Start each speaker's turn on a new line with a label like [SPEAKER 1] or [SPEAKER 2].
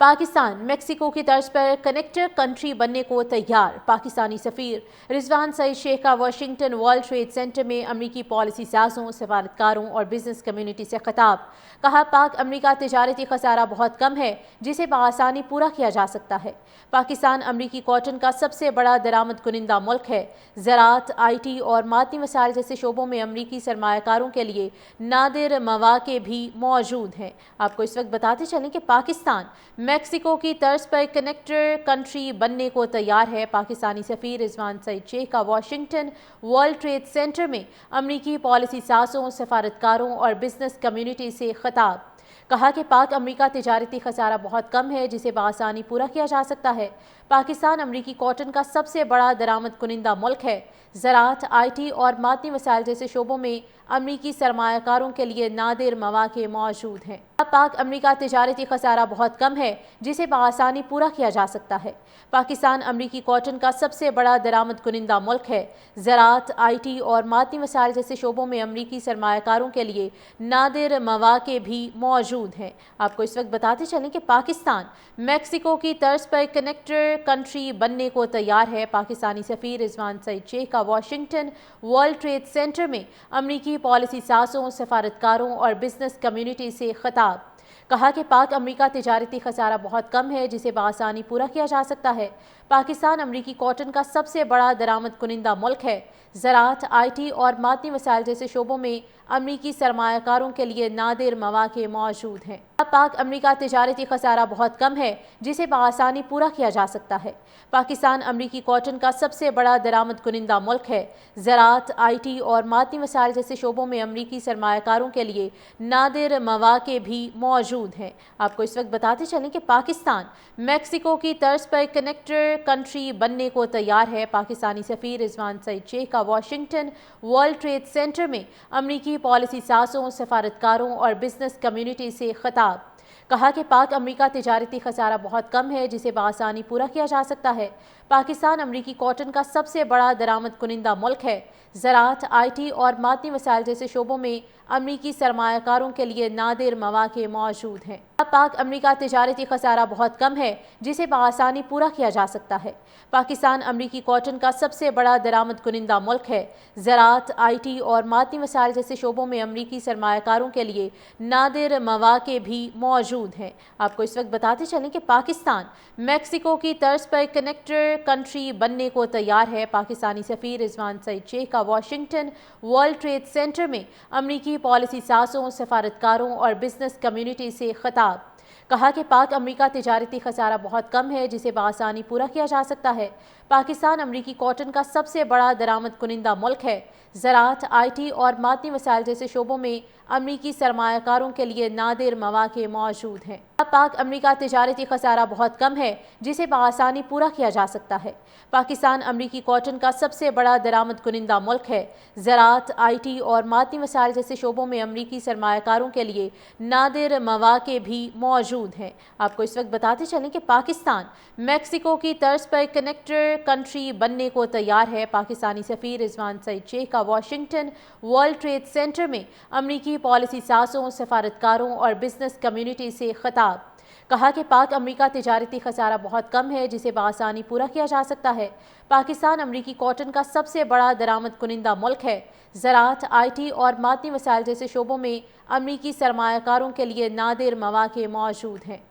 [SPEAKER 1] Pakistan Mexico की तर्ज पर कनेक्टर कंट्री बनने को तैयार। पाकिस्तानी सफीर रिजवान सईद शेख का वाशिंगटन वर्ल्ड ट्रेड सेंटर में अमरीकी पॉलिसी साजों, सफारतकारों और बिजनेस कम्युनिटी से खिताब। कहा, पाक अमरीका तिजारती खसारा बहुत कम है जिसे बआसानी पूरा किया जा सकता है। पाकिस्तान अमरीकी कॉटन का सबसे बड़ा दरामद कुनिंदा मुल्क है। ज़राअत, IT और मादनी वसाइल जैसे शोबों में अमरीकी सरमायाकारों के लिए नादिर मौक़े भी मौजूद हैं। आपको इस वक्त बताते चलें कि पाकिस्तान मेक्सिको की तर्ज पर कनेक्टर कंट्री बनने को तैयार है। पाकिस्तानी सफीर रिजवान सईद शेख का वाशिंगटन वर्ल्ड ट्रेड सेंटर में अमरीकी पॉलिसी साजों, सफारतकारों और बिजनेस कम्युनिटी से खिताब। कहा कि पाक अमरीका तिजारती खसारा बहुत कम है जिसे बआसानी पूरा किया जा सकता है। पाकिस्तान अमरीकी कॉटन का सबसे बड़ा दरामद कुनिंदा मुल्क है। ज़राअत, IT और मादनी वसाइल जैसे शोबों में अमरीकी सरमायाकारों के लिए नादिर मौक़े मौजूद हैं। पाक अमरीका तिजारती खसारा बहुत कम है जिसे बआसानी पूरा किया जा सकता है। पाकिस्तान अमरीकी कॉटन का सबसे बड़ा दरामद कुनिंदा मुल्क है। ज़राअत, IT और मादनी वसाइल जैसे शोबों में अमरीकी सरमायाकारों के लिए नादिर मौक़े भी मौजूद हैं। आपको इस वक्त बताते चलें कि पाकिस्तान मेक्सिको की तर्ज पर कनेक्टर कंट्री बनने को तैयार है। पाकिस्तानी सफीर रिजवान सईद शेख का वाशिंगटन वर्ल्ड ट्रेड सेंटर में अमरीकी पॉलिसी साजों, सफारतकारों और बिजनेस कम्युनिटी से खिताब। कहा कि पाक अमरीका तिजारती खसारा बहुत कम है जिसे बआसानी पूरा किया जा सकता है। पाकिस्तान अमरीकी कॉटन का सबसे बड़ा दरामद कुनिंदा मुल्क है। ज़राअत, IT और मादनी वसाइल जैसे शोबों में अमरीकी सरमायाकारों के लिए नादिर मौक़े मौजूद हैं। पाक अमरीका तिजारती खसारा बहुत कम है जिसे बआसानी पूरा किया जा सकता है। पाकिस्तान अमरीकी कॉटन का सबसे बड़ा दरामद कुनिंदा मुल्क है। ज़राअत, IT और मादनी वसाइल जैसे शोबों में अमरीकी सरमायाकारों के लिए नादिर मौक़े भी मौजूद हैं। आपको इस वक्त बताते चलें कि पाकिस्तान मेक्सिको की तर्ज पर कनेक्टर कंट्री बनने को तैयार है। पाकिस्तानी सफीर रिजवान सईद शेख का वाशिंगटन वर्ल्ड ट्रेड सेंटर में अमरीकी पॉलिसी साजों, सफारतकारों और बिजनेस कम्युनिटी से खिताब। कहा कि पाक अमरीका तिजारती खसारा बहुत कम है जिसे बआसानी पूरा किया जा सकता है। पाकिस्तान अमरीकी कॉटन का सबसे बड़ा दरामद कुनिंदा मुल्क है। ज़राअत, IT और मादनी वसाइल जैसे शोबों में अमरीकी सरमायाकारों के लिए नादिर मौक़े मौजूद हैं। पाक अमरीका तिजारती खसारा बहुत कम है जिसे बआसानी पूरा किया जा सकता है। पाकिस्तान अमरीकी कॉटन का सबसे बड़ा दरामद कुनिंदा मुल्क है। ज़राअत, IT और मादनी वसाइल जैसे शोबों में अमरीकी सरमायाकारों के लिए नादिर मौक़े भी मौजूद हैं। आपको इस वक्त बताते चलें कि पाकिस्तान मेक्सिको की तर्ज पर कनेक्टर कंट्री बनने को तैयार है। पाकिस्तानी सफीर रिजवान सईद शेख का वाशिंगटन वर्ल्ड ट्रेड सेंटर में अमरीकी पॉलिसी साजों, सफारतकारों और बिजनेस कम्युनिटी से खिताब। कहा कि पाक अमरीका तिजारती खसारा बहुत कम है जिसे बआसानी पूरा किया जा सकता है। पाकिस्तान अमरीकी कॉटन का सबसे बड़ा दरामद कुनिंदा मुल्क है। ज़राअत, IT और मादनी वसाइल जैसे शोबों में अमरीकी सरमायाकारों के लिए नादिर मौक़े मौजूद हैं। पाक अमरीका तिजारती खसारा बहुत कम है जिसे बआसानी पूरा किया जा सकता है। पाकिस्तान अमरीकी कॉटन का सबसे बड़ा दरामद कुनिंदा मुल्क है। ज़राअत, IT और मादनी वसाइल जैसे शोबों में अमरीकी सरमायाकारों के लिए नादिर मौक़े भी मौजूद हैं। आपको इस वक्त बताते चलें कि पाकिस्तान मेक्सिको की तर्ज पर कनेक्टर कंट्री बनने को तैयार है। पाकिस्तानी सफीर रिजवान सईद शेख का वाशिंगटन वर्ल्ड ट्रेड सेंटर में अमरीकी पॉलिसी साजों, सफारतकारों और बिजनेस कम्युनिटी से खिताब। कहा कि पाक अमरीका तिजारती खसारा बहुत कम है जिसे बआसानी पूरा किया जा सकता है। पाकिस्तान अमरीकी कॉटन का सबसे बड़ा दरामद कुनिंदा मुल्क है। ज़राअत, IT और मादनी वसाइल जैसे शोबों में अमरीकी सरमायाकारों के लिए नादिर मौक़े मौजूद हैं।